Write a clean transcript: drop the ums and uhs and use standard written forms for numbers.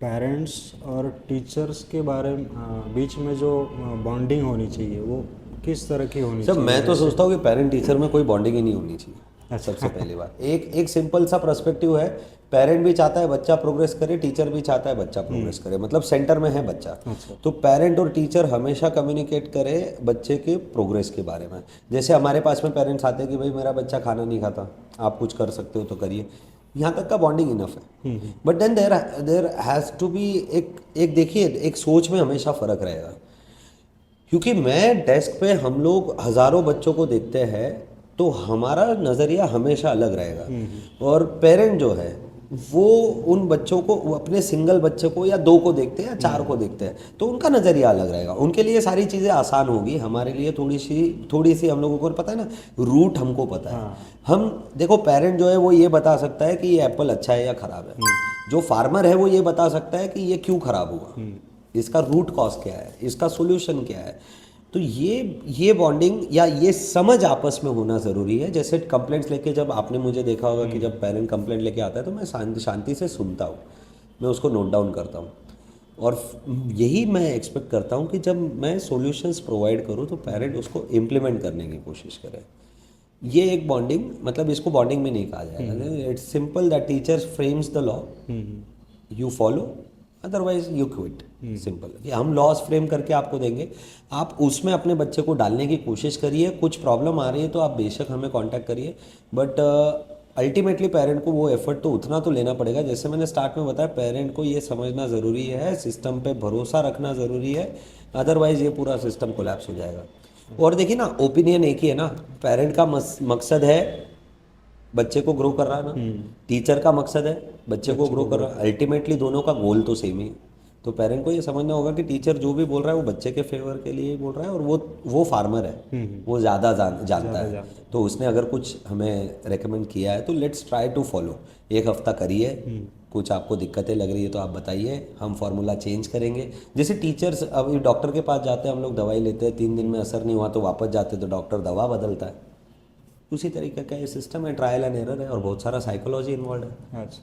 Parents और teachers के बारे में बीच में जो बॉन्डिंग होनी चाहिए वो किस तरह की होनी सर चाहिए मैं तो जैसे। सोचता हूँ कि पेरेंट टीचर में कोई बॉन्डिंग ही नहीं होनी चाहिए। सबसे अच्छा। पहली बात, एक एक सिंपल सा पर्सपेक्टिव है। पेरेंट भी चाहता है बच्चा प्रोग्रेस करे, टीचर भी चाहता है बच्चा प्रोग्रेस करे, मतलब सेंटर में है बच्चा। अच्छा। तो पेरेंट और टीचर हमेशा कम्युनिकेट करे बच्चे के प्रोग्रेस के बारे में। जैसे हमारे पास में पेरेंट्स आते हैं कि भाई मेरा बच्चा खाना नहीं खाता, आप कुछ कर सकते हो तो करिए, यहाँ तक का बॉन्डिंग इनफ है। But then there there has to be एक एक देखिए, एक सोच में हमेशा फ़र्क रहेगा। क्योंकि मैं डेस्क पे हम लोग हज़ारों बच्चों को देखते हैं, तो हमारा नज़रिया हमेशा अलग रहेगा। और पेरेंट जो है वो उन बच्चों को, वो अपने सिंगल बच्चे को या दो को देखते हैं या चार को देखते हैं, तो उनका नज़रिया अलग रहेगा। उनके लिए सारी चीज़ें आसान होगी, हमारे लिए थोड़ी सी हम लोगों को पता है ना, रूट हमको पता है। हाँ। हम देखो, पेरेंट जो है वो ये बता सकता है कि ये एप्पल अच्छा है या ख़राब है। जो फार्मर है वो ये बता सकता है कि ये क्यों ख़राब हुआ, इसका रूट कॉज क्या है, इसका सोल्यूशन क्या है। तो ये बॉन्डिंग या ये समझ आपस में होना ज़रूरी है। जैसे कंप्लेंट्स लेके, जब आपने मुझे देखा होगा कि जब पेरेंट कंप्लेंट लेके आता है तो मैं शांति से सुनता हूँ, मैं उसको नोट डाउन करता हूँ। और यही मैं एक्सपेक्ट करता हूँ कि जब मैं सॉल्यूशंस प्रोवाइड करूँ तो पेरेंट उसको इम्प्लीमेंट करने की कोशिश करे। ये एक बॉन्डिंग, मतलब इसको बॉन्डिंग में नहीं कहा जाएगा। It's simple that teachers frames the law, you follow, otherwise you quit. Simple कि हम लॉस फ्रेम करके आपको देंगे, आप उसमें अपने बच्चे को डालने की कोशिश करिए। कुछ प्रॉब्लम आ रही है तो आप बेशक हमें कांटेक्ट करिए, बट अल्टीमेटली पेरेंट को वो एफर्ट तो उतना तो लेना पड़ेगा। जैसे मैंने स्टार्ट में बताया, पेरेंट को ये समझना ज़रूरी है, सिस्टम पे भरोसा रखना ज़रूरी है, अदरवाइज़ ये पूरा सिस्टम कोलैप्स हो जाएगा। और देखिए ना, ओपिनियन एक ही है ना। पेरेंट का मकसद है बच्चे को ग्रो कर रहा है ना, टीचर का मकसद है बच्चे को बच्चे ग्रो को कर ग्रो रहा है। कर। अल्टीमेटली दोनों का गोल तो सेम ही है। तो पेरेंट को ये समझना होगा कि टीचर जो भी बोल रहा है वो बच्चे के फेवर के लिए ही बोल रहा है, और वो फार्मर है, वो ज़्यादा जानता ज़्यादा है। जानते तो उसने अगर कुछ हमें रेकमेंड किया है तो लेट्स ट्राई टू फॉलो। एक हफ्ता करिए, कुछ आपको दिक्कतें लग रही है तो आप बताइए, हम फार्मूला चेंज करेंगे। जैसे टीचर्स अभी डॉक्टर के पास जाते हैं, हम लोग दवाई लेते हैं, 3 दिन में असर नहीं हुआ तो वापस जाते हैं, तो डॉक्टर दवा बदलता है। उसी तरीके का ये सिस्टम है, ट्रायल एंड एरर है, और बहुत सारा साइकोलॉजी इन्वॉल्व है। हैं। अच्छा।